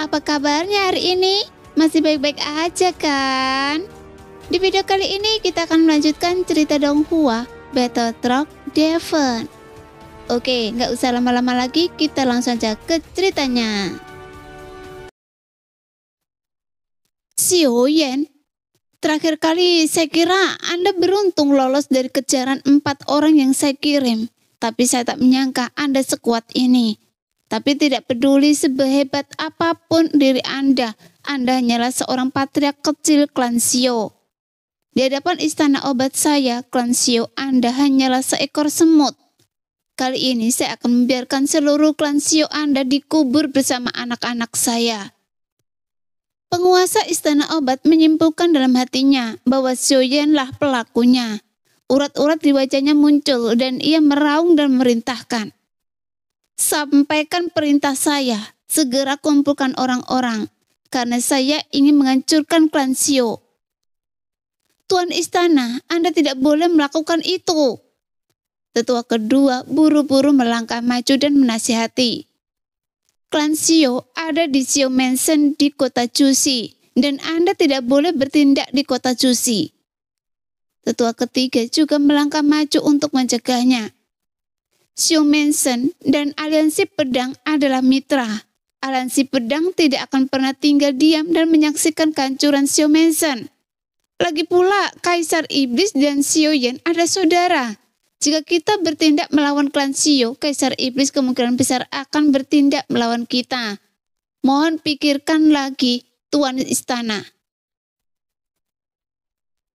apa kabarnya hari ini? Masih baik-baik aja kan? Di video kali ini kita akan melanjutkan cerita Donghua, Battle Truck Devon. Oke, nggak usah lama-lama lagi, kita langsung aja ke ceritanya. Xiaoyan, terakhir kali saya kira Anda beruntung lolos dari kejaran 4 orang yang saya kirim. Tapi saya tak menyangka Anda sekuat ini. Tapi tidak peduli seberhebat apapun diri Anda hanyalah seorang patriark kecil klan Xiao. Di hadapan istana obat saya, klan Xiao, Anda hanyalah seekor semut. Kali ini saya akan membiarkan seluruh klan Xiao Anda dikubur bersama anak-anak saya. Penguasa istana obat menyimpulkan dalam hatinya bahwa Xiaoyanlah pelakunya. Urat-urat di wajahnya muncul dan ia meraung dan memerintahkan. Sampaikan perintah saya, segera kumpulkan orang-orang, karena saya ingin menghancurkan klan Xiao. Tuan istana, Anda tidak boleh melakukan itu. Tetua kedua buru-buru melangkah maju dan menasihati. Klan Xiao ada di Xiao Mansion di kota Jushi, dan Anda tidak boleh bertindak di kota Jushi. Tetua ketiga juga melangkah maju untuk mencegahnya. Xiao Mansion dan Aliansi Pedang adalah mitra. Aliansi Pedang tidak akan pernah tinggal diam dan menyaksikan kehancuran Xiao Mansion. Lagi pula, Kaisar Iblis dan Xiaoyan ada saudara. Jika kita bertindak melawan klan Xiao, Kaisar Iblis kemungkinan besar akan bertindak melawan kita. Mohon pikirkan lagi, Tuan Istana.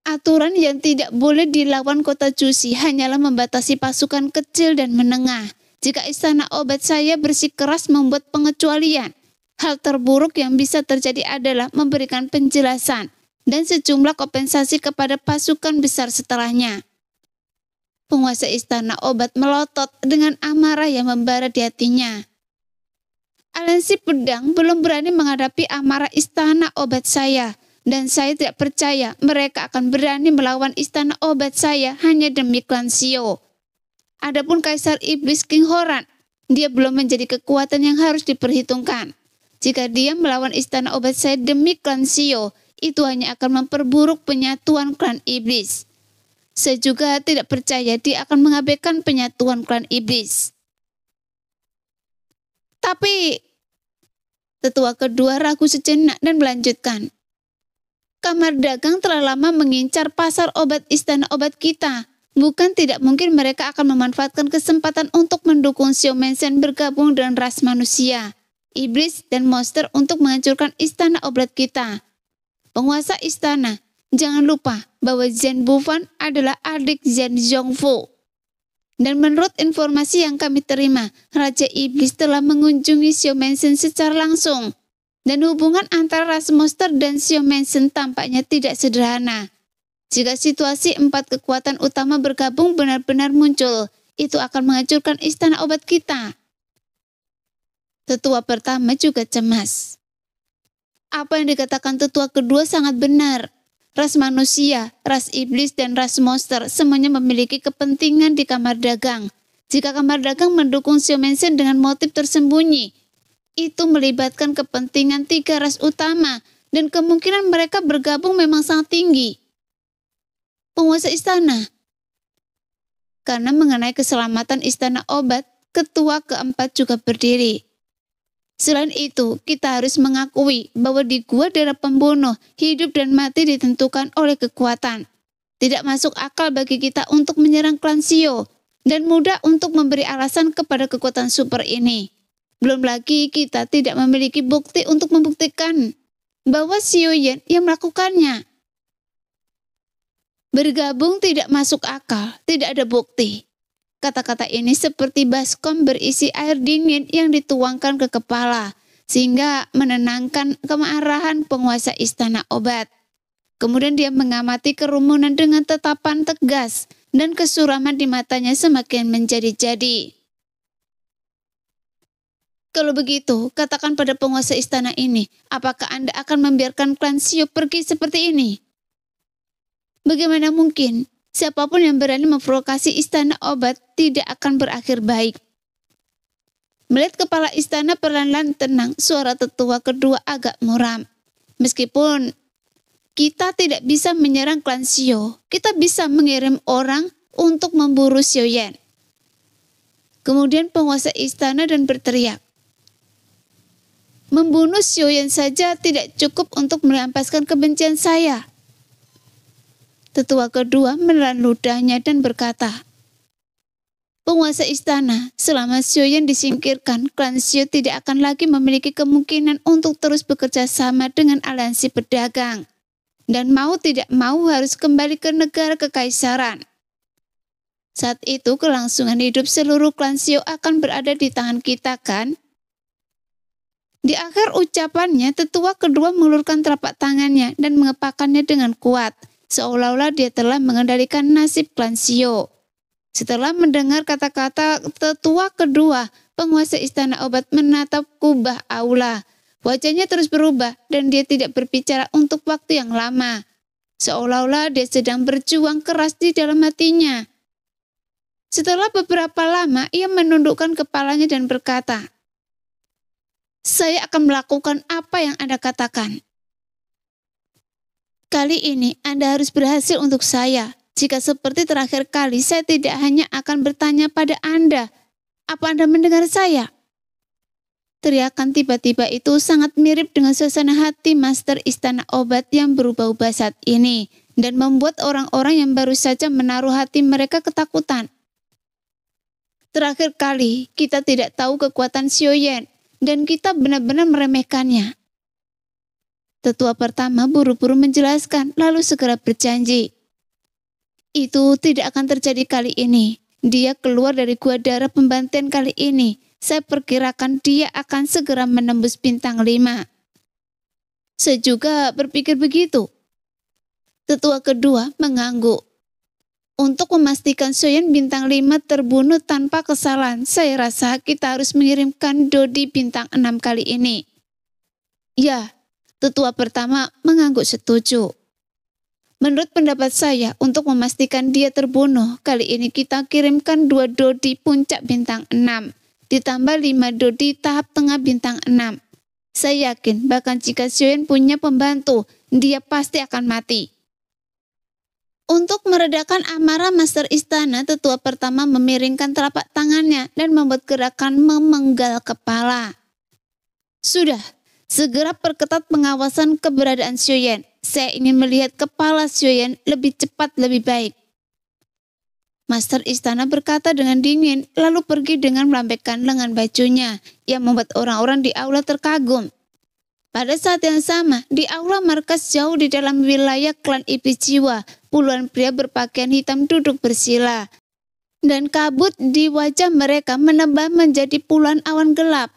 Aturan yang tidak boleh dilawan kota Jushi hanyalah membatasi pasukan kecil dan menengah. Jika istana obat saya bersikeras membuat pengecualian, hal terburuk yang bisa terjadi adalah memberikan penjelasan dan sejumlah kompensasi kepada pasukan besar setelahnya. Penguasa istana obat melotot dengan amarah yang membara di hatinya. Aliansi Pedang belum berani menghadapi amarah istana obat saya, dan saya tidak percaya mereka akan berani melawan istana obat saya hanya demi klan Xiao. Adapun Kaisar Iblis King Horan, dia belum menjadi kekuatan yang harus diperhitungkan. Jika dia melawan istana obat saya demi klan Xiao, itu hanya akan memperburuk penyatuan klan iblis. Saya juga tidak percaya dia akan mengabaikan penyatuan klan iblis. Tapi, tetua kedua ragu sejenak dan melanjutkan. Kamar dagang telah lama mengincar pasar obat istana obat kita. Bukan tidak mungkin mereka akan memanfaatkan kesempatan untuk mendukung Xiao Mansion bergabung dengan ras manusia, iblis, dan monster untuk menghancurkan istana obat kita. Penguasa istana, jangan lupa bahwa Zhen Bufan adalah adik Zhen Zhongfu. Dan menurut informasi yang kami terima, Raja Iblis telah mengunjungi Xiao Mansion secara langsung. Dan hubungan antara ras monster dan Xiao Mansion tampaknya tidak sederhana. Jika situasi 4 kekuatan utama bergabung benar-benar muncul, itu akan menghancurkan istana obat kita. Tetua pertama juga cemas. Apa yang dikatakan tetua kedua sangat benar. Ras manusia, ras iblis, dan ras monster semuanya memiliki kepentingan di kamar dagang. Jika kamar dagang mendukung Xiao Mansion dengan motif tersembunyi, itu melibatkan kepentingan 3 ras utama, dan kemungkinan mereka bergabung memang sangat tinggi. Penguasa istana. Karena mengenai keselamatan istana obat, ketua keempat juga berdiri. Selain itu, kita harus mengakui bahwa di gua darah pembunuh, hidup dan mati ditentukan oleh kekuatan. Tidak masuk akal bagi kita untuk menyerang klan Xiao, dan mudah untuk memberi alasan kepada kekuatan super ini. Belum lagi kita tidak memiliki bukti untuk membuktikan bahwa Xiaoyan yang melakukannya. Bergabung tidak masuk akal, tidak ada bukti. Kata-kata ini seperti baskom berisi air dingin yang dituangkan ke kepala, sehingga menenangkan kemarahan penguasa istana obat. Kemudian dia mengamati kerumunan dengan tatapan tegas, dan kesuraman di matanya semakin menjadi-jadi. Kalau begitu, katakan pada penguasa istana ini, apakah Anda akan membiarkan klan Xiao pergi seperti ini? Bagaimana mungkin? Siapapun yang berani memprovokasi istana obat tidak akan berakhir baik. Melihat kepala istana perlahan-lahan tenang, suara tetua kedua agak muram. Meskipun kita tidak bisa menyerang klan Xiao, kita bisa mengirim orang untuk memburu Xiaoyan. Kemudian penguasa istana dan berteriak, membunuh Xiaoyan saja tidak cukup untuk melampiaskan kebencian saya. Tetua kedua menelan ludahnya dan berkata, penguasa istana, selama Xiaoyan disingkirkan, klan Xiao tidak akan lagi memiliki kemungkinan untuk terus bekerja sama dengan aliansi pedagang. Dan mau tidak mau harus kembali ke negara kekaisaran. Saat itu kelangsungan hidup seluruh klan Xiao akan berada di tangan kita, kan? Di akhir ucapannya, tetua kedua mengulurkan telapak tangannya dan mengepakkannya dengan kuat, seolah-olah dia telah mengendalikan nasib klan Xiao. Setelah mendengar kata-kata tetua kedua, penguasa istana obat menatap kubah aula. Wajahnya terus berubah dan dia tidak berbicara untuk waktu yang lama. Seolah-olah dia sedang berjuang keras di dalam hatinya. Setelah beberapa lama, ia menundukkan kepalanya dan berkata, saya akan melakukan apa yang Anda katakan. Kali ini Anda harus berhasil untuk saya. Jika seperti terakhir kali, saya tidak hanya akan bertanya pada Anda, apa Anda mendengar saya? Teriakan tiba-tiba itu sangat mirip dengan suasana hati Master Istana Obat yang berubah-ubah saat ini, dan membuat orang-orang yang baru saja menaruh hati mereka ketakutan. Terakhir kali, kita tidak tahu kekuatan Xiaoyan, dan kita benar-benar meremehkannya. Tetua pertama buru-buru menjelaskan, lalu segera berjanji. Itu tidak akan terjadi kali ini. Dia keluar dari gua darah pembantaian kali ini. Saya perkirakan dia akan segera menembus bintang 5. Saya juga berpikir begitu. Tetua kedua mengangguk. Untuk memastikan Xiaoyan bintang 5 terbunuh tanpa kesalahan, saya rasa kita harus mengirimkan Dodi bintang 6 kali ini. Ya, tetua pertama mengangguk setuju. Menurut pendapat saya, untuk memastikan dia terbunuh, kali ini kita kirimkan 2 Dodi puncak bintang 6, ditambah 5 Dodi tahap tengah bintang 6. Saya yakin bahkan jika Xiaoyan punya pembantu, dia pasti akan mati. Untuk meredakan amarah Master Istana, tetua pertama memiringkan telapak tangannya dan membuat gerakan memenggal kepala. Sudah, segera perketat pengawasan keberadaan Xiaoyan. Saya ingin melihat kepala Xiaoyan lebih cepat lebih baik. Master Istana berkata dengan dingin, lalu pergi dengan melambaikan lengan bajunya, yang membuat orang-orang di aula terkagum. Pada saat yang sama, di aula markas jauh di dalam wilayah klan Iblis Jiwa, puluhan pria berpakaian hitam duduk bersila. Dan kabut di wajah mereka menebal menjadi puluhan awan gelap.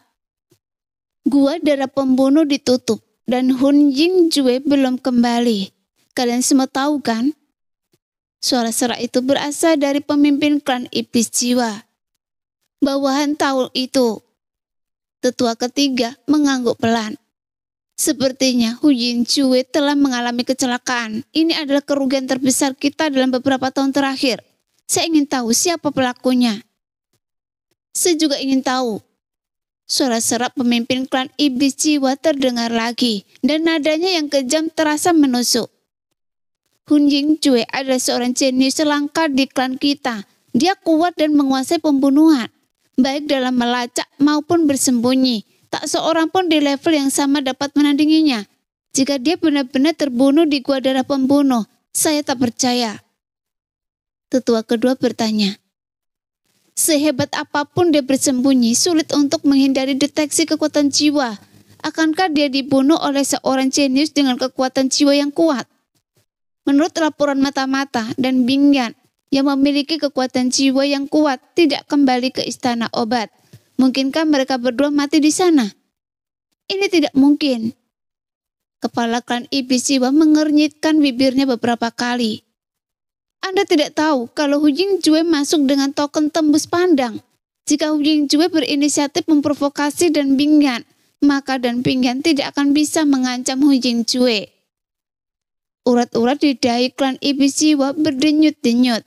Gua darah pembunuh ditutup, dan Hun Yingjue belum kembali. Kalian semua tahu kan? Suara serak itu berasal dari pemimpin klan Iblis Jiwa. Bawahan tahu itu. Tetua ketiga mengangguk pelan. Sepertinya Hu Yingjue telah mengalami kecelakaan. Ini adalah kerugian terbesar kita dalam beberapa tahun terakhir. Saya ingin tahu siapa pelakunya. Saya juga ingin tahu. Suara serak pemimpin klan Iblis Jiwa terdengar lagi, dan nadanya yang kejam terasa menusuk. Hun Yingjue adalah seorang jenius langka di klan kita. Dia kuat dan menguasai pembunuhan, baik dalam melacak maupun bersembunyi. Tak seorang pun di level yang sama dapat menandinginya. Jika dia benar-benar terbunuh di gua darah pembunuh, saya tak percaya. Tetua kedua bertanya. Sehebat apapun dia bersembunyi, sulit untuk menghindari deteksi kekuatan jiwa. Akankah dia dibunuh oleh seorang jenius dengan kekuatan jiwa yang kuat? Menurut laporan mata-mata dan Bingyan yang memiliki kekuatan jiwa yang kuat tidak kembali ke istana obat. Mungkinkah mereka berdua mati di sana? Ini tidak mungkin. Kepala klan Iblis Jiwa mengernyitkan bibirnya beberapa kali. Anda tidak tahu kalau Hu Yingjue masuk dengan token tembus pandang. Jika Hu Yingjue berinisiatif memprovokasi dan Bingyan, maka dan Bingyan tidak akan bisa mengancam Hu Yingjue. Urat-urat di dahi klan Iblis Jiwa berdenyut-denyut.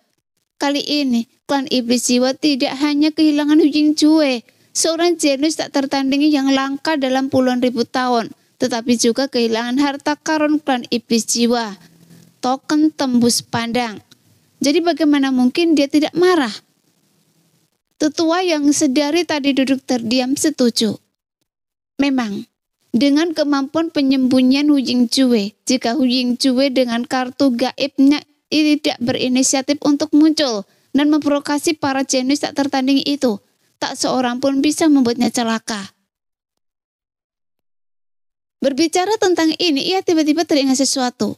Kali ini, klan Iblis Jiwa tidak hanya kehilangan Hu Yingjue, seorang jenius tak tertandingi yang langka dalam puluhan ribu tahun, tetapi juga kehilangan harta karun klan iblis jiwa, token tembus pandang. Jadi bagaimana mungkin dia tidak marah? Tetua yang sedari tadi duduk terdiam setuju. Memang, dengan kemampuan penyembunyian Hu Yingzue, jika Hu Yingzue dengan kartu gaibnya tidak berinisiatif untuk muncul dan memprovokasi para jenius tak tertandingi itu, tak seorang pun bisa membuatnya celaka. Berbicara tentang ini, ia tiba-tiba teringat sesuatu.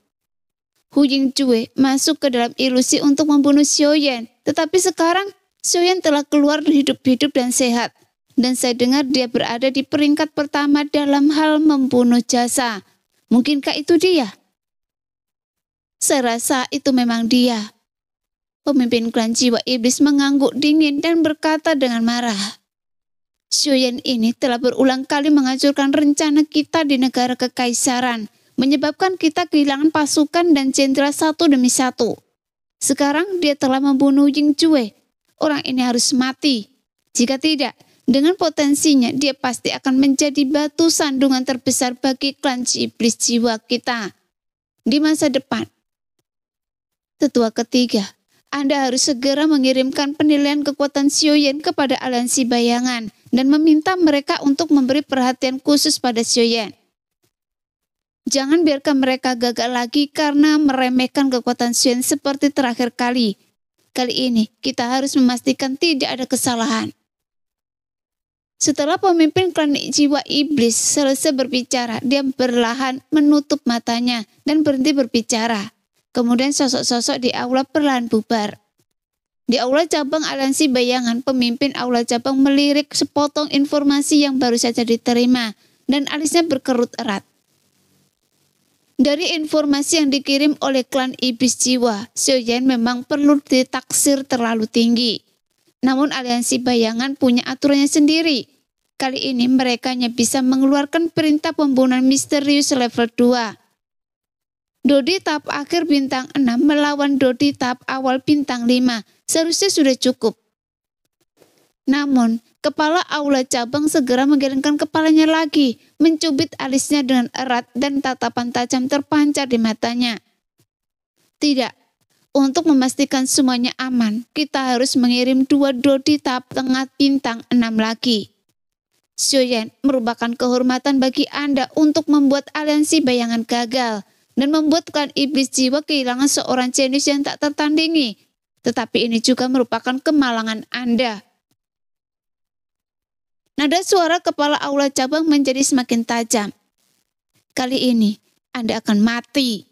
Hu Yingzue masuk ke dalam ilusi untuk membunuh Xiaoyan, tetapi sekarang Xiaoyan telah keluar hidup-hidup dan sehat, dan saya dengar dia berada di peringkat pertama dalam hal membunuh jasa. Mungkinkah itu dia? Saya rasa itu memang dia. Pemimpin klan jiwa iblis mengangguk dingin dan berkata dengan marah, Xiaoyan ini telah berulang kali menghancurkan rencana kita di negara kekaisaran, menyebabkan kita kehilangan pasukan dan jenderal satu demi satu. Sekarang dia telah membunuh Yingzue. Orang ini harus mati. Jika tidak, dengan potensinya dia pasti akan menjadi batu sandungan terbesar bagi klan iblis jiwa kita di masa depan. Tetua ketiga, Anda harus segera mengirimkan penilaian kekuatan Xiaoyan kepada aliansi bayangan dan meminta mereka untuk memberi perhatian khusus pada Xiaoyan. Jangan biarkan mereka gagal lagi karena meremehkan kekuatan Xiaoyan seperti terakhir kali. Kali ini kita harus memastikan tidak ada kesalahan. Setelah pemimpin klan jiwa iblis selesai berbicara, dia perlahan menutup matanya dan berhenti berbicara. Kemudian sosok-sosok di aula perlahan bubar. Di aula cabang aliansi bayangan, pemimpin aula cabang melirik sepotong informasi yang baru saja diterima dan alisnya berkerut erat. Dari informasi yang dikirim oleh klan iblis jiwa, Xiaoyan memang perlu ditaksir terlalu tinggi. Namun aliansi bayangan punya aturannya sendiri. Kali ini mereka hanya bisa mengeluarkan perintah pembunuhan misterius level 2. Dodi tahap akhir bintang 6 melawan Dodi tahap awal bintang 5 seharusnya sudah cukup. Namun, kepala aula cabang segera menggelengkan kepalanya lagi, mencubit alisnya dengan erat dan tatapan tajam terpancar di matanya. Tidak, untuk memastikan semuanya aman, kita harus mengirim 2 Dodi tahap tengah bintang 6 lagi. Xiaoyan merupakan kehormatan bagi Anda untuk membuat aliansi bayangan gagal dan membuat klan iblis jiwa kehilangan seorang jenius yang tak tertandingi. Tetapi ini juga merupakan kemalangan Anda. Nada suara kepala aula cabang menjadi semakin tajam. Kali ini Anda akan mati.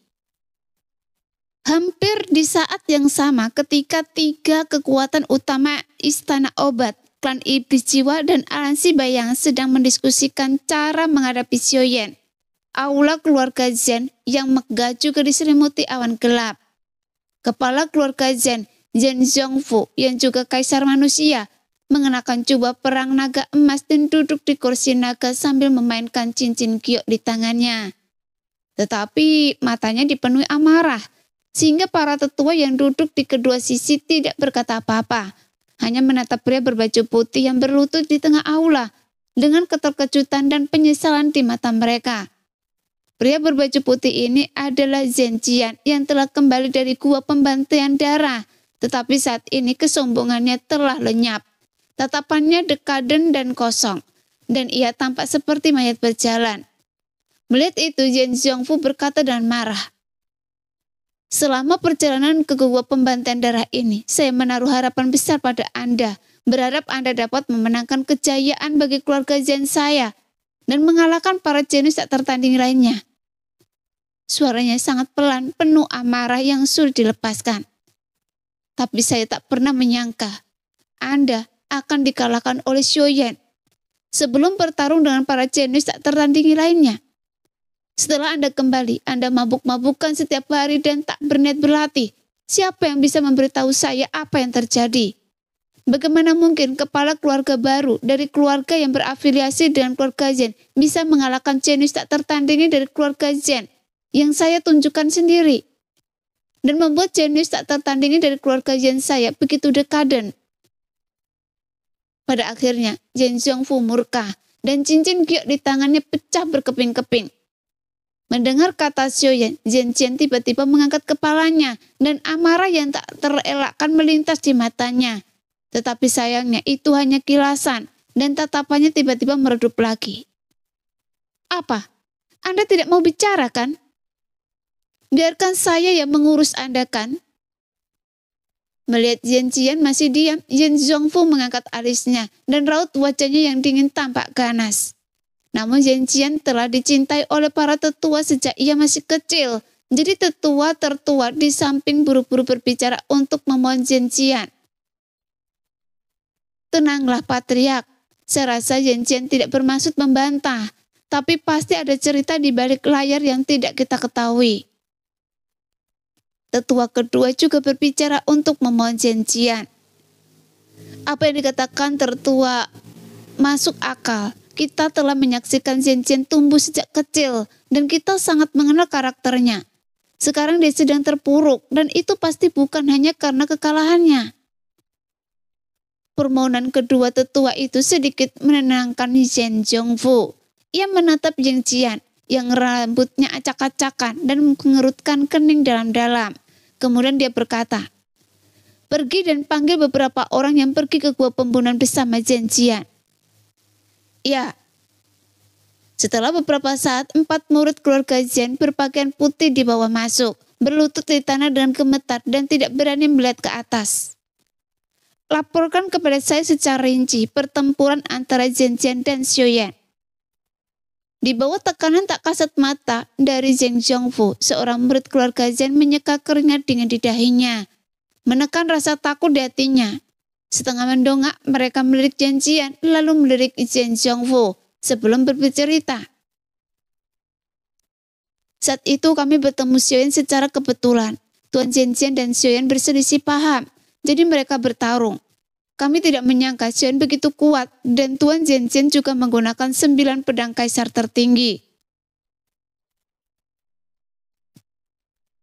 Hampir di saat yang sama ketika 3 kekuatan utama Istana Obat, klan iblis jiwa dan aliansi bayangan sedang mendiskusikan cara menghadapi Xiaoyan, aula keluarga Zhen yang megah juga diselimuti awan gelap. Kepala keluarga Zhen, Zhen Zhongfu yang juga kaisar manusia, mengenakan jubah perang naga emas dan duduk di kursi naga sambil memainkan cincin giok di tangannya. Tetapi matanya dipenuhi amarah, sehingga para tetua yang duduk di kedua sisi tidak berkata apa-apa, hanya menatap pria berbaju putih yang berlutut di tengah aula dengan keterkejutan dan penyesalan di mata mereka. Pria berbaju putih ini adalah Zhen Jian yang telah kembali dari gua pembantaian darah, tetapi saat ini kesombongannya telah lenyap. Tatapannya dekaden dan kosong, dan ia tampak seperti mayat berjalan. Melihat itu, Zhen Zhongfu berkata dengan marah, selama perjalanan ke gua pembantaian darah ini, saya menaruh harapan besar pada Anda, berharap Anda dapat memenangkan kejayaan bagi keluarga Zhen saya, dan mengalahkan para jenius tak tertandingi lainnya. Suaranya sangat pelan, penuh amarah yang sulit dilepaskan. Tapi saya tak pernah menyangka, Anda akan dikalahkan oleh Xiaoyan sebelum bertarung dengan para jenius tak tertandingi lainnya. Setelah Anda kembali, Anda mabuk-mabukan setiap hari dan tak berniat berlatih. Siapa yang bisa memberitahu saya apa yang terjadi? Bagaimana mungkin kepala keluarga baru dari keluarga yang berafiliasi dengan keluarga Zhen bisa mengalahkan jenius tak tertandingi dari keluarga Zhen yang saya tunjukkan sendiri? Dan membuat jenius tak tertandingi dari keluarga Zhen saya begitu dekaden. Pada akhirnya, Yen Xiongfu murka dan cincin giok di tangannya pecah berkeping-keping. Mendengar kata Xiaoyan, Zhen Jian tiba-tiba mengangkat kepalanya dan amarah yang tak terelakkan melintas di matanya. Tetapi sayangnya itu hanya kilasan dan tatapannya tiba-tiba meredup lagi. Apa? Anda tidak mau bicara kan? Biarkan saya yang mengurus Anda kan? Melihat Zhen Jian masih diam, Yen Xiongfu mengangkat alisnya dan raut wajahnya yang dingin tampak ganas. Namun Zhen Jian telah dicintai oleh para tetua sejak ia masih kecil. Jadi tetua tertua di samping buru-buru berbicara untuk memohon Zhen Jian. Tenanglah Patriark, saya rasa Zhen Jian tidak bermaksud membantah. Tapi pasti ada cerita di balik layar yang tidak kita ketahui. Tetua kedua juga berbicara untuk memohon Zhen Jian. Apa yang dikatakan tertua masuk akal. Kita telah menyaksikan Zhen Jian tumbuh sejak kecil dan kita sangat mengenal karakternya. Sekarang dia sedang terpuruk dan itu pasti bukan hanya karena kekalahannya. Permohonan kedua tetua itu sedikit menenangkan Zhen Xiongfu. Ia menatap Zhen Jian yang rambutnya acak-acakan dan mengerutkan kening dalam-dalam. Kemudian dia berkata, "Pergi dan panggil beberapa orang yang pergi ke gua pembunuhan bersama Zhen Jian." Ya. Setelah beberapa saat, 4 murid keluarga Zhen berpakaian putih di bawah masuk, berlutut di tanah dengan gemetar dan tidak berani melihat ke atas. Laporkan kepada saya secara rinci pertempuran antara Zhen Jian dan Xiaoyan. Di bawah tekanan tak kasat mata dari Zhen Xiongfu, seorang murid keluarga Zhen menyeka keringat dingin di dahinya, menekan rasa takut di hatinya. Setengah mendongak, mereka melirik Zhen Jian, lalu melirik Zhen Xiongfu sebelum bercerita. Saat itu kami bertemu Xiaoyan secara kebetulan. Tuan Zhen Jian dan Xiaoyan berselisih paham, jadi mereka bertarung. Kami tidak menyangka Xiaoyan begitu kuat dan Tuan Zhen Jian juga menggunakan 9 pedang kaisar tertinggi.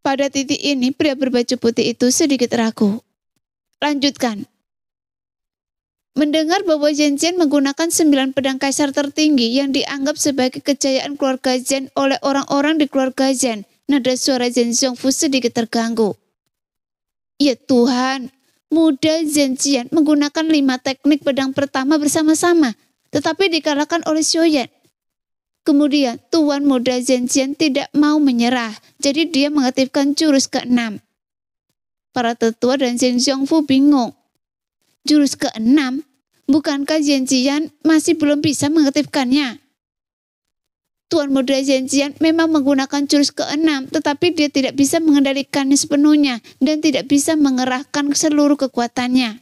Pada titik ini, pria berbaju putih itu sedikit ragu. Lanjutkan. Mendengar bahwa Zhen Jian menggunakan 9 pedang kaisar tertinggi yang dianggap sebagai kejayaan keluarga Zhen oleh orang-orang di keluarga Zhen, nada suara Zhen Xiongfu sedikit terganggu. Ya Tuhan, muda Zhen Jian menggunakan 5 teknik pedang pertama bersama-sama, tetapi dikalahkan oleh Xiaoyan. Kemudian Tuan muda Zhen Jian tidak mau menyerah, jadi dia mengaktifkan jurus ke-6. Para tetua dan Zhen Xiongfu bingung. Jurus ke-6, bukankah Zhen Jian masih belum bisa mengaktifkannya? Tuan muda Zhen Jian memang menggunakan jurus ke-6, tetapi dia tidak bisa mengendalikannya sepenuhnya dan tidak bisa mengerahkan seluruh kekuatannya.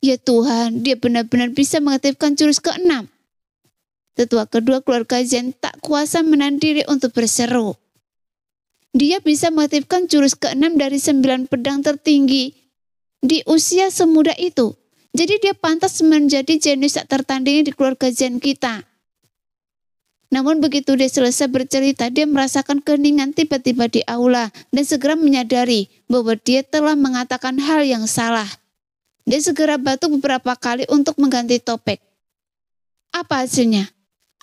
Ya Tuhan, dia benar-benar bisa mengaktifkan jurus ke-6. Tetua kedua keluarga Zhen tak kuasa menahan diri untuk berseru. Dia bisa mengaktifkan jurus ke-6 dari 9 pedang tertinggi di usia semuda itu. Jadi dia pantas menjadi jenius tak tertandingi di keluarga Zhen kita. Namun begitu dia selesai bercerita, dia merasakan keheningan tiba-tiba di aula dan segera menyadari bahwa dia telah mengatakan hal yang salah. Dia segera batuk beberapa kali untuk mengganti topik. Apa hasilnya?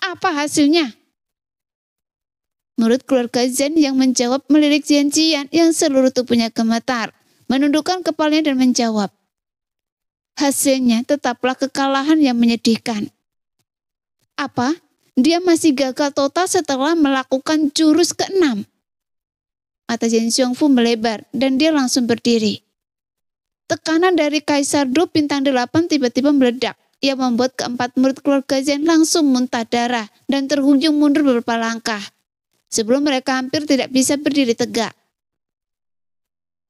Apa hasilnya? Murid keluarga Zhen yang menjawab melirik Zhen Jian yang seluruh tubuhnya gemetar, menundukkan kepalanya dan menjawab. Hasilnya tetaplah kekalahan yang menyedihkan. Apa? Dia masih gagal total setelah melakukan jurus ke-6. Mata Zhen Xiongfu melebar dan dia langsung berdiri. Tekanan dari Kaisar Du bintang 8 tiba-tiba meledak. Ia membuat keempat murid keluarga Zhen langsung muntah darah dan terhuyung mundur beberapa langkah. Sebelum mereka hampir tidak bisa berdiri tegak.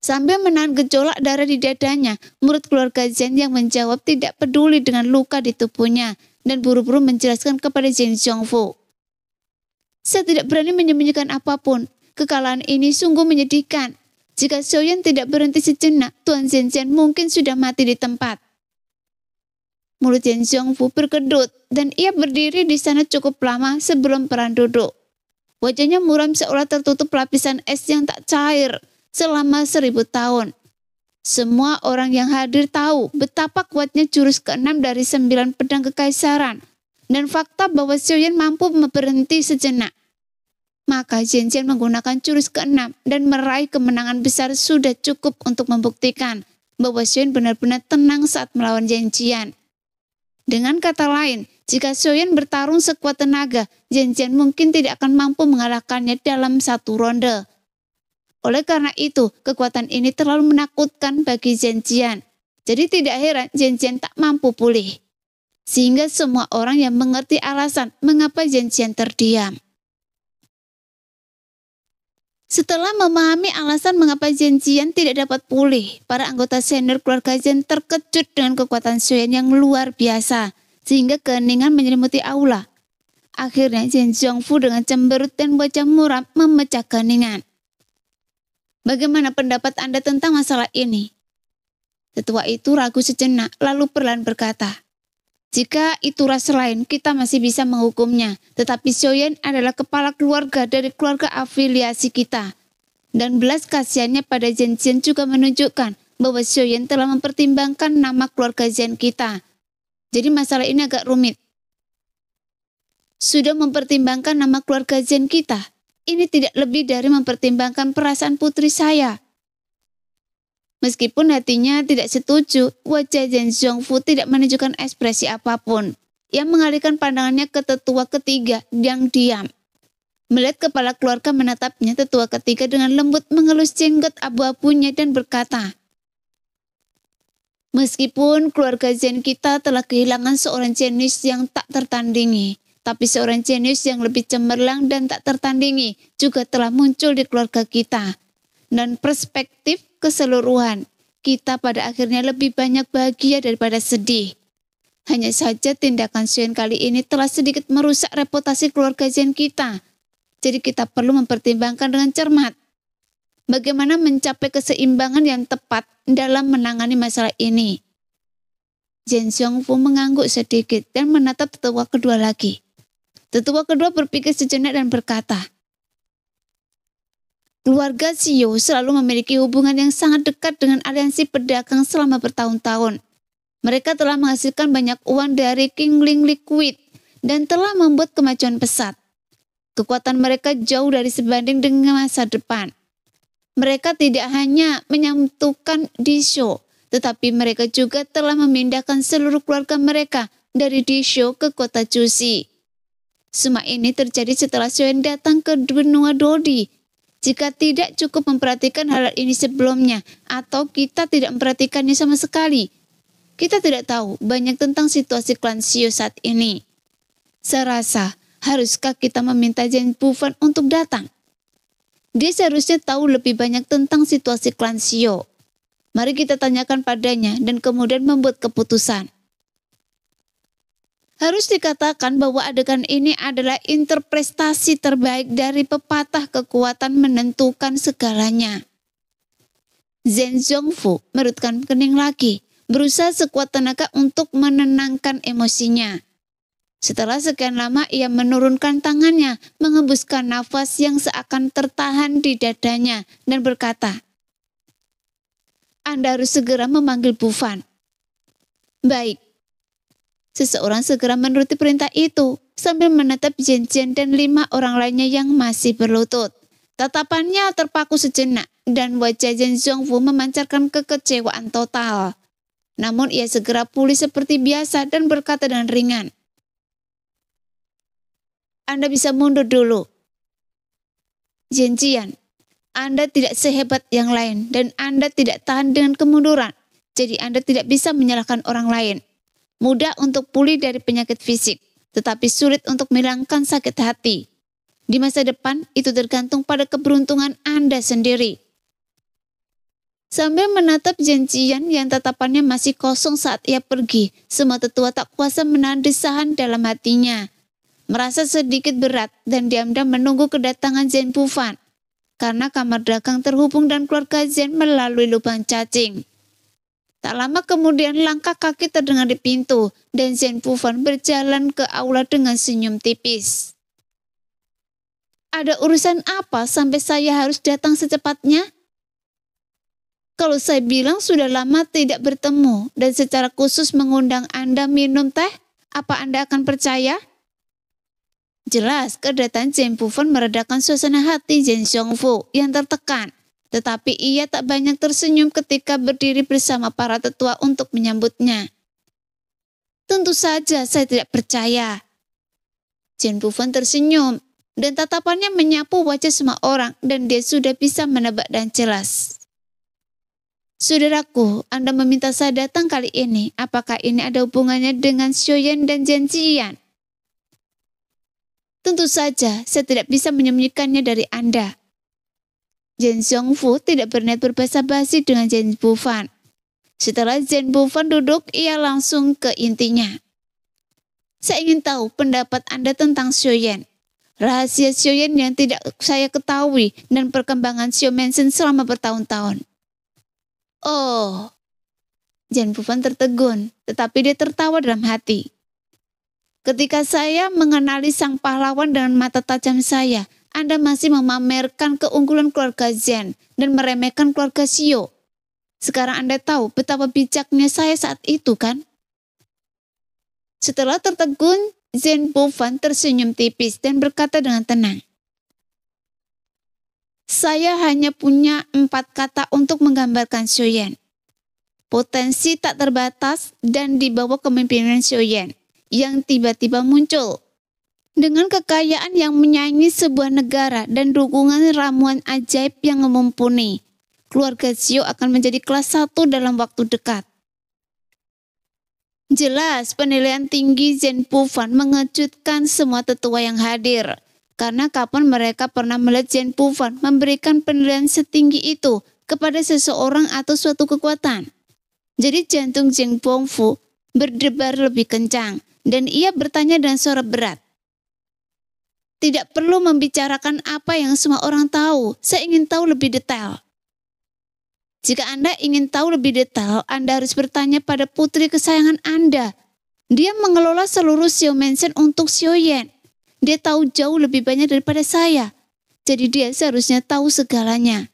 Sambil menahan gejolak darah di dadanya, murid keluarga Zhen yang menjawab tidak peduli dengan luka di tubuhnya dan buru-buru menjelaskan kepada Zhen Xiongfu. Saya tidak berani menyembunyikan apapun. Kekalahan ini sungguh menyedihkan. Jika Xiaoyan tidak berhenti sejenak, Tuan Zhen Jian mungkin sudah mati di tempat. Mulut Zhen Xiongfu berkedut dan ia berdiri di sana cukup lama sebelum perang duduk. Wajahnya muram seolah tertutup lapisan es yang tak cair selama 1000 tahun. Semua orang yang hadir tahu betapa kuatnya jurus ke-6 dari 9 pedang kekaisaran dan fakta bahwa Xiaoyan mampu berhenti sejenak. Maka Zhenjian menggunakan jurus ke-6 dan meraih kemenangan besar sudah cukup untuk membuktikan bahwa Xiaoyan benar-benar tenang saat melawan Zhenjian. Dengan kata lain, jika Xiaoyan bertarung sekuat tenaga, Zhenjian mungkin tidak akan mampu mengalahkannya dalam satu ronde. Oleh karena itu, kekuatan ini terlalu menakutkan bagi Zhenjian. Jadi tidak heran Zhenjian tak mampu pulih. Sehingga semua orang yang mengerti alasan mengapa Zhenjian terdiam. Setelah memahami alasan mengapa Zhenjian tidak dapat pulih, para anggota senior keluarga Zhen terkejut dengan kekuatan Xiaoyan yang luar biasa, sehingga keheningan menyelimuti aula. Akhirnya Zhen Zhongfu dengan cemberut dan wajah muram memecah keheningan. Bagaimana pendapat Anda tentang masalah ini? Tetua itu ragu sejenak, lalu perlahan berkata, jika itu ras lain, kita masih bisa menghukumnya. Tetapi Xiaoyan adalah kepala keluarga dari keluarga afiliasi kita. Dan belas kasihannya pada Zhenjian juga menunjukkan bahwa Xiaoyan telah mempertimbangkan nama keluarga Zhen kita. Jadi masalah ini agak rumit. Sudah mempertimbangkan nama keluarga Zhen kita. Ini tidak lebih dari mempertimbangkan perasaan putri saya. Meskipun hatinya tidak setuju, wajah Zhen Zhongfu tidak menunjukkan ekspresi apapun. Ia mengalihkan pandangannya ke tetua ketiga yang diam. Melihat kepala keluarga menatapnya, tetua ketiga dengan lembut mengelus jenggot abu-abunya dan berkata, meskipun keluarga Zhen kita telah kehilangan seorang jenius yang tak tertandingi, tapi seorang jenius yang lebih cemerlang dan tak tertandingi juga telah muncul di keluarga kita. Dan perspektif keseluruhan, kita pada akhirnya lebih banyak bahagia daripada sedih. Hanya saja tindakan Xiaoyan kali ini telah sedikit merusak reputasi keluarga Zhen kita. Jadi kita perlu mempertimbangkan dengan cermat bagaimana mencapai keseimbangan yang tepat dalam menangani masalah ini. Zhen Zhongfu mengangguk sedikit dan menatap tetua kedua lagi. Tetua kedua berpikir sejenak dan berkata, keluarga Xiu selalu memiliki hubungan yang sangat dekat dengan aliansi pedagang selama bertahun-tahun. Mereka telah menghasilkan banyak uang dari Qingling Liquid dan telah membuat kemajuan pesat. Kekuatan mereka jauh dari sebanding dengan masa depan. Mereka tidak hanya menyatukan Disho, tetapi mereka juga telah memindahkan seluruh keluarga mereka dari Disho ke kota Jushi. Semua ini terjadi setelah Xiaoyan datang ke benua Dodi. Jika tidak cukup memperhatikan hal ini sebelumnya, atau kita tidak memperhatikannya sama sekali, kita tidak tahu banyak tentang situasi klan Xiu saat ini. Saya rasa, haruskah kita meminta Zhen Bufan untuk datang? Dia seharusnya tahu lebih banyak tentang situasi klan Xiu. Mari kita tanyakan padanya dan kemudian membuat keputusan. Harus dikatakan bahwa adegan ini adalah interpretasi terbaik dari pepatah kekuatan menentukan segalanya. Zhen Zhongfu merutkan kening lagi, berusaha sekuat tenaga untuk menenangkan emosinya. Setelah sekian lama ia menurunkan tangannya, mengembuskan nafas yang seakan tertahan di dadanya dan berkata, Anda harus segera memanggil Bufan. Baik. Seseorang segera menuruti perintah itu sambil menatap Zhenjian dan 5 orang lainnya yang masih berlutut. Tatapannya terpaku sejenak dan wajah Zhen Zhongfu memancarkan kekecewaan total. Namun ia segera pulih seperti biasa dan berkata dengan ringan, Anda bisa mundur dulu. Zhenjian, Anda tidak sehebat yang lain dan Anda tidak tahan dengan kemunduran. Jadi Anda tidak bisa menyalahkan orang lain. Mudah untuk pulih dari penyakit fisik, tetapi sulit untuk menghilangkan sakit hati. Di masa depan, itu tergantung pada keberuntungan Anda sendiri. Sambil menatap Zhenjian yang tatapannya masih kosong saat ia pergi, semua tetua tak kuasa menahan desahan dalam hatinya. Merasa sedikit berat dan diam-diam menunggu kedatangan Zhen Bufan, karena kamar dagang terhubung dan keluarga Zhen melalui lubang cacing. Tak lama kemudian langkah kaki terdengar di pintu dan Zhen Bufan berjalan ke aula dengan senyum tipis. Ada urusan apa sampai saya harus datang secepatnya? Kalau saya bilang sudah lama tidak bertemu dan secara khusus mengundang Anda minum teh, apa Anda akan percaya? Jelas, kedatangan Chen Bufan meredakan suasana hati Zheng Xiongfu yang tertekan. Tetapi ia tak banyak tersenyum ketika berdiri bersama para tetua untuk menyambutnya. Tentu saja saya tidak percaya. Chen Bufan tersenyum dan tatapannya menyapu wajah semua orang dan dia sudah bisa menebak dan jelas. Saudaraku, Anda meminta saya datang kali ini. Apakah ini ada hubungannya dengan Xiaoyan dan Zhen Ziyan? Tentu saja, saya tidak bisa menyembunyikannya dari Anda. Zheng Xiongfu tidak berniat berbahasa basi dengan Chen Bufan. Setelah Chen Bufan duduk, ia langsung ke intinya. Saya ingin tahu pendapat Anda tentang Xiaoyan. Rahasia Xiaoyan yang tidak saya ketahui dan perkembangan Xiao Mensen selama bertahun-tahun. Oh, Chen Bufan tertegun, tetapi dia tertawa dalam hati. Ketika saya mengenali sang pahlawan dengan mata tajam saya, Anda masih memamerkan keunggulan keluarga Zhen dan meremehkan keluarga Xiao. Sekarang Anda tahu betapa bijaknya saya saat itu, kan? Setelah tertegun, Chen Bufan tersenyum tipis dan berkata dengan tenang. Saya hanya punya 4 kata untuk menggambarkan Xiaoyan. Potensi tak terbatas dan di bawah kepemimpinan Xiaoyan yang tiba-tiba muncul. Dengan kekayaan yang menyaingi sebuah negara dan dukungan ramuan ajaib yang mumpuni, keluarga Xiao akan menjadi kelas 1 dalam waktu dekat. Jelas penilaian tinggi Chen Bufan mengejutkan semua tetua yang hadir. Karena kapan mereka pernah melihat Chen Bufan memberikan penilaian setinggi itu kepada seseorang atau suatu kekuatan. Jadi jantung Chen Bufan berdebar lebih kencang dan ia bertanya dengan suara berat. Tidak perlu membicarakan apa yang semua orang tahu, saya ingin tahu lebih detail. Jika Anda ingin tahu lebih detail, Anda harus bertanya pada putri kesayangan Anda. Dia mengelola seluruh Xiao Mensen untuk Xiaoyan. Dia tahu jauh lebih banyak daripada saya. Jadi dia seharusnya tahu segalanya.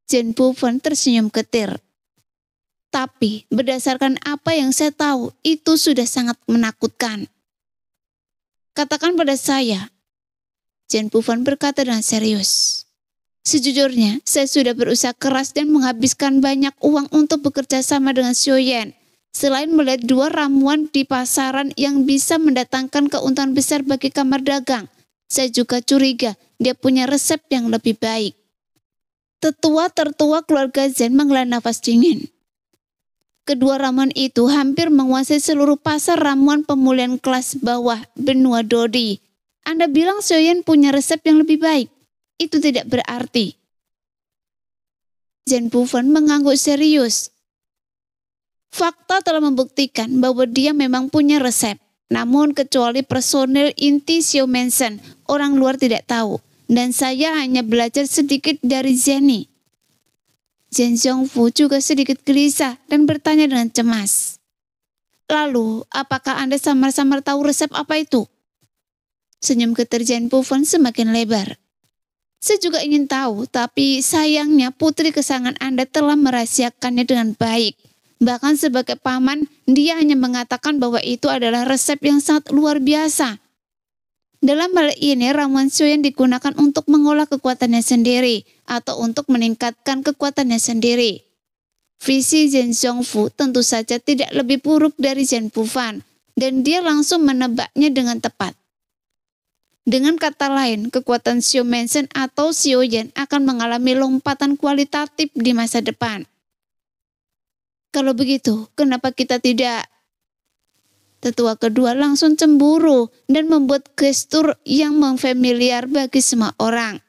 Chen Bufan tersenyum ketir. Tapi berdasarkan apa yang saya tahu, itu sudah sangat menakutkan. Katakan pada saya. Chen Bufan berkata dengan serius. Sejujurnya, saya sudah berusaha keras dan menghabiskan banyak uang untuk bekerja sama dengan Xiaoyan. Selain melihat 2 ramuan di pasaran yang bisa mendatangkan keuntungan besar bagi kamar dagang, saya juga curiga dia punya resep yang lebih baik. Tetua tertua keluarga Zhen menghela nafas dingin. Kedua ramuan itu hampir menguasai seluruh pasar ramuan pemulihan kelas bawah benua Dodi. Anda bilang Xiaoyan punya resep yang lebih baik. Itu tidak berarti. Chen Bufan mengangguk serius. Fakta telah membuktikan bahwa dia memang punya resep. Namun kecuali personel inti Xiao Mensen, orang luar tidak tahu. Dan saya hanya belajar sedikit dari Zeni. Zheng Xiongfu juga sedikit gelisah dan bertanya dengan cemas. Lalu, apakah Anda samar-samar tahu resep apa itu? Senyum ketir Chen Bufan semakin lebar. Saya juga ingin tahu, tapi sayangnya putri kesayangan Anda telah merahasiakannya dengan baik. Bahkan sebagai paman, dia hanya mengatakan bahwa itu adalah resep yang sangat luar biasa. Dalam hal ini, ramuan Xiaoyan digunakan untuk mengolah kekuatannya sendiri atau untuk meningkatkan kekuatannya sendiri. Visi Zheng Xiongfu tentu saja tidak lebih buruk dari Chen Bufan, dan dia langsung menebaknya dengan tepat. Dengan kata lain, kekuatan Xiao Mensen atau Xiaoyan akan mengalami lompatan kualitatif di masa depan. Kalau begitu, kenapa kita tidak? Tetua kedua langsung cemburu dan membuat gestur yang memfamiliar bagi semua orang.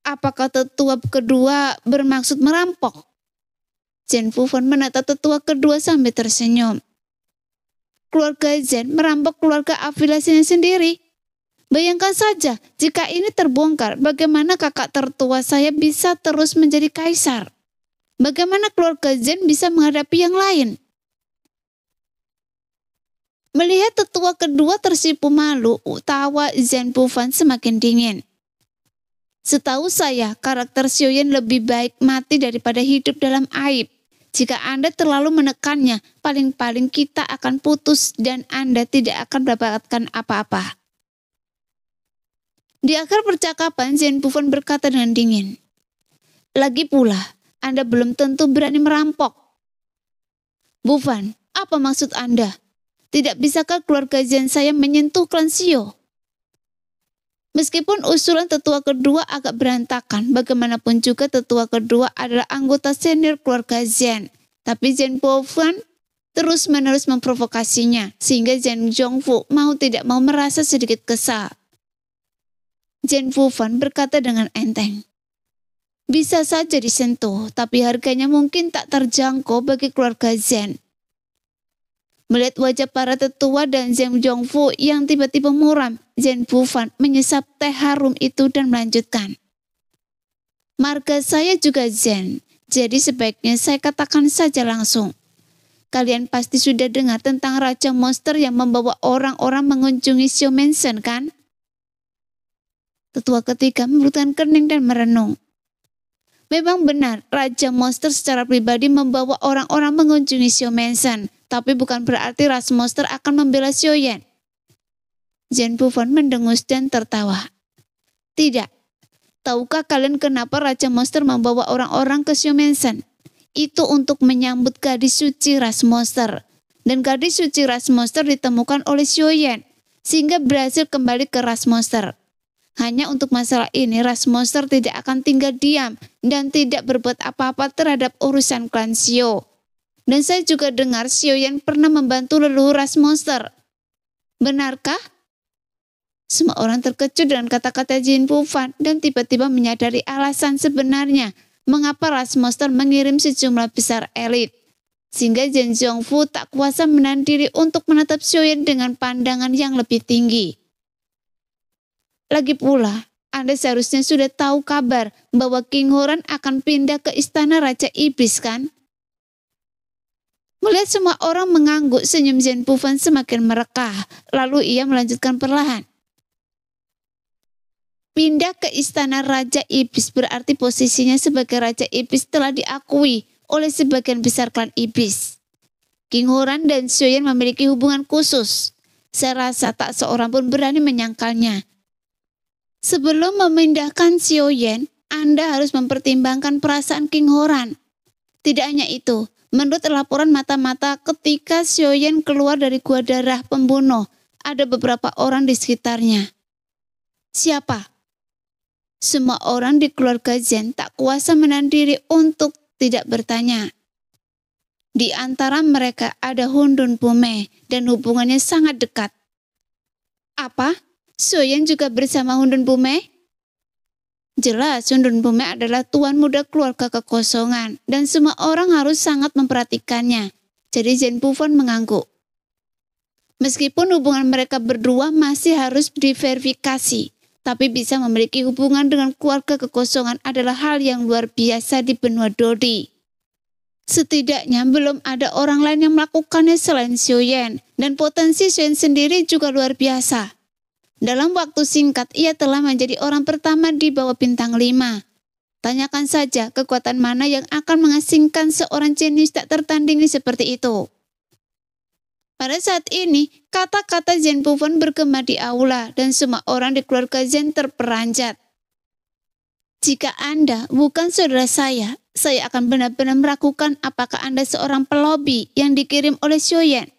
Apakah tetua kedua bermaksud merampok? Chen Bufan menatap tetua kedua sambil tersenyum. Keluarga Zhen merampok keluarga afiliasinya sendiri. Bayangkan saja, jika ini terbongkar, bagaimana kakak tertua saya bisa terus menjadi kaisar? Bagaimana keluarga Zhen bisa menghadapi yang lain? Melihat tetua kedua tersipu malu, tawa Chen Bufan semakin dingin. Setahu saya, karakter Xiaoyan lebih baik mati daripada hidup dalam aib. Jika Anda terlalu menekannya, paling-paling kita akan putus dan Anda tidak akan mendapatkan apa-apa. Di akhir percakapan, Zhen Bufan berkata dengan dingin, "Lagi pula, Anda belum tentu berani merampok." "Bufan, apa maksud Anda? Tidak bisakah keluarga Zhen saya menyentuh klan Xiao?" Meskipun usulan tetua kedua agak berantakan, bagaimanapun juga tetua kedua adalah anggota senior keluarga Zhen. Tapi Zhen Bufan terus-menerus memprovokasinya, sehingga Zhen Zhongfu mau tidak mau merasa sedikit kesal. Zhen Bufan berkata dengan enteng, "Bisa saja disentuh, tapi harganya mungkin tak terjangkau bagi keluarga Zhen." Melihat wajah para tetua dan Zhen Zhongfu yang tiba-tiba muram, Zhen Bufan menyesap teh harum itu dan melanjutkan, "Marga saya juga Zhen, jadi sebaiknya saya katakan saja langsung. Kalian pasti sudah dengar tentang Raja Monster yang membawa orang-orang mengunjungi Xiao Mansion, kan?" Tetua ketiga membulutkan kening dan merenung. Memang benar, Raja Monster secara pribadi membawa orang-orang mengunjungi Xiao Mansion, tapi bukan berarti ras monster akan membela Xiaoyan. Zhen Bufan mendengus dan tertawa. "Tidak. Tahukah kalian kenapa Raja Monster membawa orang-orang ke Xiao Mansion? Itu untuk menyambut gadis suci ras monster. Dan gadis suci ras monster ditemukan oleh Xiaoyan, sehingga berhasil kembali ke ras monster. Hanya untuk masalah ini, ras monster tidak akan tinggal diam dan tidak berbuat apa-apa terhadap urusan klan Xiao. Dan saya juga dengar Xiaoyan pernah membantu leluhur ras monster. Benarkah?" Semua orang terkejut dengan kata-kata Zhen Bufan dan tiba-tiba menyadari alasan sebenarnya mengapa ras monster mengirim sejumlah besar elit. Sehingga Zhen Zhongfu tak kuasa menahan diri untuk menatap Xiaoyan dengan pandangan yang lebih tinggi. "Lagi pula, Anda seharusnya sudah tahu kabar bahwa King Horan akan pindah ke istana Raja Iblis, kan?" Melihat semua orang mengangguk, senyum Zhen Bufan semakin merekah. Lalu ia melanjutkan perlahan. "Pindah ke istana Raja Iblis berarti posisinya sebagai Raja Iblis telah diakui oleh sebagian besar klan Iblis. King Horan dan Xiaoyan memiliki hubungan khusus. Saya rasa tak seorang pun berani menyangkalnya. Sebelum memindahkan Xiaoyan, Anda harus mempertimbangkan perasaan King Horan. Tidak hanya itu, menurut laporan mata-mata ketika Xiaoyan keluar dari gua darah pembunuh, ada beberapa orang di sekitarnya." "Siapa?" Semua orang di keluarga Zhen tak kuasa menahan diri untuk tidak bertanya. Di antara mereka ada Hundun Bume dan hubungannya sangat dekat. "Apa? Xiaoyan juga bersama Hundun Bume?" Jelas Hundun Bume adalah tuan muda keluarga kekosongan dan semua orang harus sangat memperhatikannya. Jadi Zhen Bufan mengangguk. Meskipun hubungan mereka berdua masih harus diverifikasi, tapi bisa memiliki hubungan dengan keluarga kekosongan adalah hal yang luar biasa di benua Dodi. Setidaknya belum ada orang lain yang melakukannya selain Xiaoyan, dan potensi Xiaoyan sendiri juga luar biasa. Dalam waktu singkat, ia telah menjadi orang pertama di bawah bintang 5. Tanyakan saja kekuatan mana yang akan mengasingkan seorang jenius tak tertandingi seperti itu. Pada saat ini, kata-kata Zhen Bufan bergema di aula dan semua orang di keluarga Zhen terperanjat. "Jika Anda bukan saudara saya akan benar-benar meragukan apakah Anda seorang pelobi yang dikirim oleh Xiaoyan."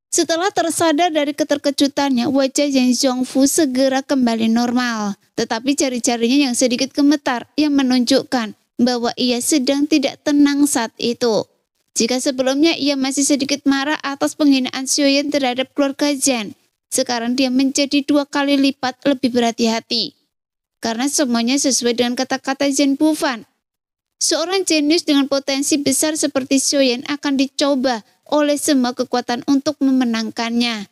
Setelah tersadar dari keterkejutannya, wajah Zhen Zhongfu segera kembali normal. Tetapi jari-jarinya yang sedikit gemetar yang menunjukkan bahwa ia sedang tidak tenang saat itu. Jika sebelumnya ia masih sedikit marah atas penghinaan Xiaoyan terhadap keluarga Zhen, sekarang dia menjadi 2 kali lipat lebih berhati-hati. Karena semuanya sesuai dengan kata-kata Zhen Bufan. Seorang jenius dengan potensi besar seperti Xiaoyan akan dicoba oleh semua kekuatan untuk memenangkannya.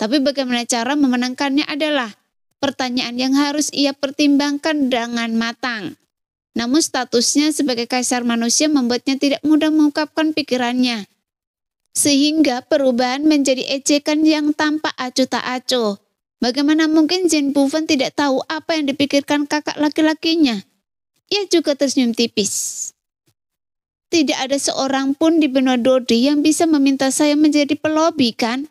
Tapi bagaimana cara memenangkannya adalah pertanyaan yang harus ia pertimbangkan dengan matang. Namun statusnya sebagai kaisar manusia membuatnya tidak mudah mengungkapkan pikirannya. Sehingga perubahan menjadi ejekan yang tampak acuh tak acuh. Bagaimana mungkin Jen Bufan tidak tahu apa yang dipikirkan kakak laki-lakinya? Ia juga tersenyum tipis. Tidak ada seorang pun di benua Dodi yang bisa meminta saya menjadi pelobi, kan?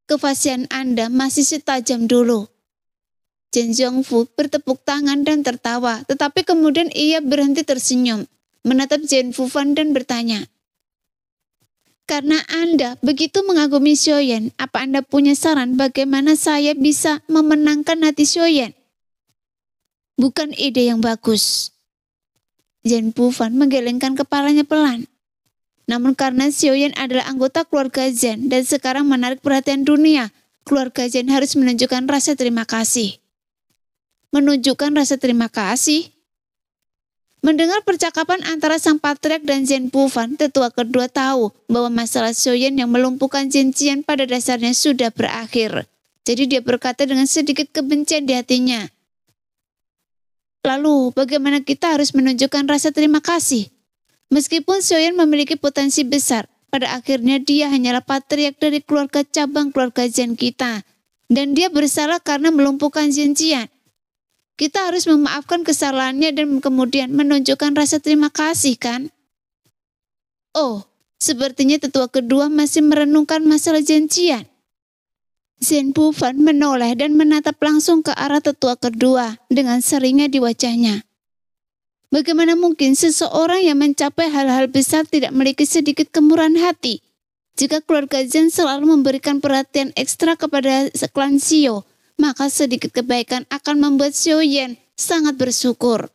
Kefasihan Anda masih setajam dulu. Jen Zhongfu bertepuk tangan dan tertawa, tetapi kemudian ia berhenti tersenyum, menatap Jen Bufan dan bertanya, karena Anda begitu mengagumi Xiaoyan, apa Anda punya saran bagaimana saya bisa memenangkan hati Xiaoyan? Bukan ide yang bagus. Jen Bufan menggelengkan kepalanya pelan. Namun karena Xiaoyan adalah anggota keluarga Zen dan sekarang menarik perhatian dunia, keluarga Zen harus menunjukkan rasa terima kasih. Menunjukkan rasa terima kasih? Mendengar percakapan antara sang patriark dan Jen Bufan, tetua kedua tahu bahwa masalah Xiaoyan yang melumpuhkan Zhenjian pada dasarnya sudah berakhir. Jadi dia berkata dengan sedikit kebencian di hatinya. Lalu bagaimana kita harus menunjukkan rasa terima kasih? Meskipun Xiaoyan memiliki potensi besar, pada akhirnya dia hanyalah patriark dari keluarga cabang keluarga Zen kita. Dan dia bersalah karena melumpuhkan Zhenjian. Kita harus memaafkan kesalahannya dan kemudian menunjukkan rasa terima kasih, kan? Oh, sepertinya tetua kedua masih merenungkan masalah Zhenjian. Zen Bufan menoleh dan menatap langsung ke arah tetua kedua dengan seringnya di wajahnya. Bagaimana mungkin seseorang yang mencapai hal-hal besar tidak memiliki sedikit kemurahan hati? Jika keluarga Zen selalu memberikan perhatian ekstra kepada klan Xiao, maka sedikit kebaikan akan membuat Xiaoyan sangat bersyukur.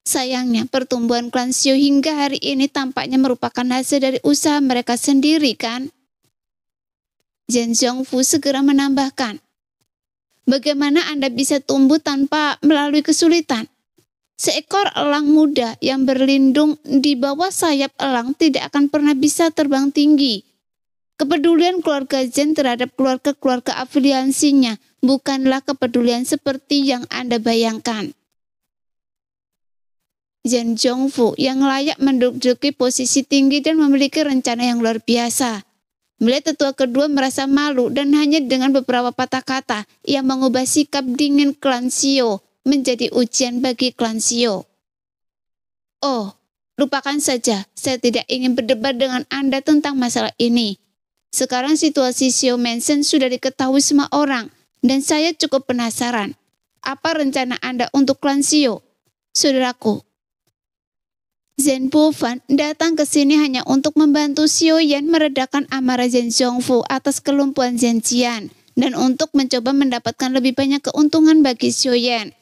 Sayangnya, pertumbuhan klan Xiao hingga hari ini tampaknya merupakan hasil dari usaha mereka sendiri, kan? Jen Zhongfu segera menambahkan, bagaimana Anda bisa tumbuh tanpa melalui kesulitan? Seekor elang muda yang berlindung di bawah sayap elang tidak akan pernah bisa terbang tinggi. Kepedulian keluarga Zen terhadap keluarga-keluarga afiliasinya bukanlah kepedulian seperti yang Anda bayangkan. Jen Zhongfu yang layak menduduki posisi tinggi dan memiliki rencana yang luar biasa. Melihat tetua kedua merasa malu dan hanya dengan beberapa patah kata, ia mengubah sikap dingin klan Xiao menjadi ujian bagi klan Xiao. Oh, lupakan saja, saya tidak ingin berdebat dengan Anda tentang masalah ini. Sekarang situasi Xiao Mansion sudah diketahui semua orang, dan saya cukup penasaran. Apa rencana Anda untuk klan Xiao? Saudaraku, Zen Bufan datang ke sini hanya untuk membantu Xiaoyan meredakan amarah Zen Zhongfu atas kelumpuhan Zhenjian, dan untuk mencoba mendapatkan lebih banyak keuntungan bagi Xiaoyan.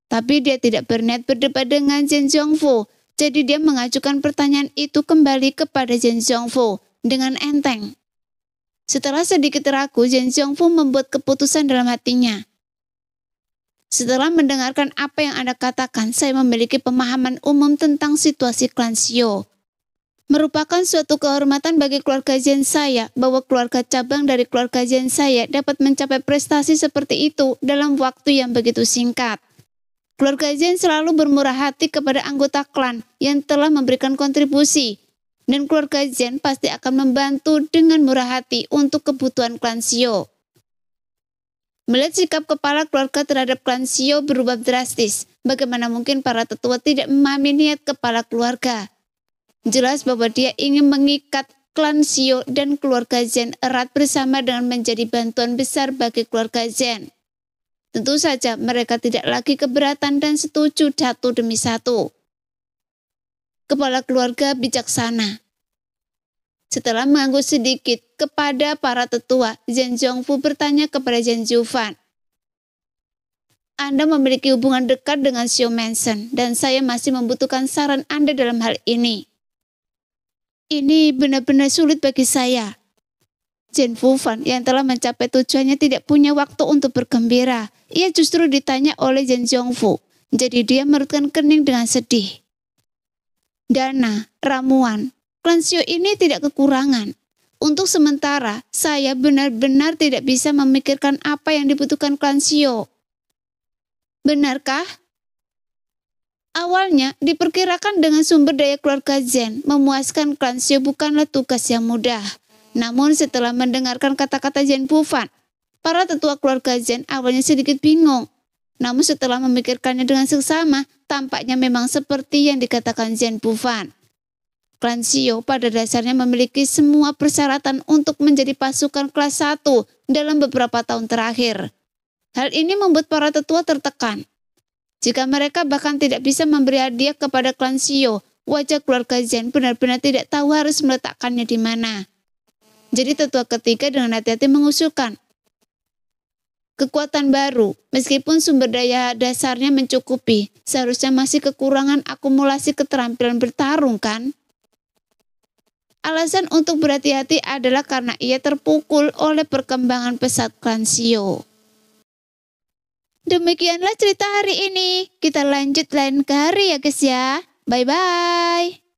Tapi dia tidak berniat berdebat dengan Zen Zhongfu, jadi dia mengajukan pertanyaan itu kembali kepada Zen Zhongfu dengan enteng. Setelah sedikit ragu, Zen Zhongfu membuat keputusan dalam hatinya. Setelah mendengarkan apa yang Anda katakan, saya memiliki pemahaman umum tentang situasi klan Xiao. Merupakan suatu kehormatan bagi keluarga Zen saya bahwa keluarga cabang dari keluarga Zen saya dapat mencapai prestasi seperti itu dalam waktu yang begitu singkat. Keluarga Zen selalu bermurah hati kepada anggota klan yang telah memberikan kontribusi, dan keluarga Zen pasti akan membantu dengan murah hati untuk kebutuhan klan Xiao. Melihat sikap kepala keluarga terhadap klan Xiao berubah drastis, bagaimana mungkin para tetua tidak memahami niat kepala keluarga? Jelas bahwa dia ingin mengikat klan Xiao dan keluarga Zen erat bersama dengan menjadi bantuan besar bagi keluarga Zen. Tentu saja mereka tidak lagi keberatan dan setuju satu demi satu. Kepala keluarga bijaksana. Setelah mengangguk sedikit kepada para tetua, Zen Zhongfu bertanya kepada Zen Zhufan. Anda memiliki hubungan dekat dengan Xiao Mansion dan saya masih membutuhkan saran Anda dalam hal ini. Ini benar-benar sulit bagi saya. Zen Bufan yang telah mencapai tujuannya tidak punya waktu untuk bergembira. Ia justru ditanya oleh Zen Zhongfu. Jadi dia merutkan kening dengan sedih. Dana, ramuan, klan Xiao ini tidak kekurangan. Untuk sementara, saya benar-benar tidak bisa memikirkan apa yang dibutuhkan klan Xiao. Benarkah? Awalnya diperkirakan dengan sumber daya keluarga Zen, memuaskan klan Xiao bukanlah tugas yang mudah. Namun setelah mendengarkan kata-kata Zen Bufan, Para tetua keluarga Zen awalnya sedikit bingung. Namun setelah memikirkannya dengan seksama, tampaknya memang seperti yang dikatakan Zen Bufan. Klan Shio pada dasarnya memiliki semua persyaratan untuk menjadi pasukan kelas 1 dalam beberapa tahun terakhir. Hal ini membuat para tetua tertekan. Jika mereka bahkan tidak bisa memberi hadiah kepada klan Shio, wajah keluarga Zen benar-benar tidak tahu harus meletakkannya di mana. Jadi tetua ketiga dengan hati-hati mengusulkan, kekuatan baru, meskipun sumber daya dasarnya mencukupi, seharusnya masih kekurangan akumulasi keterampilan bertarung kan? Alasan untuk berhati-hati adalah karena ia terpukul oleh perkembangan pesat klan Shio. Demikianlah cerita hari ini. Kita lanjut lain hari ya guys ya. Bye-bye.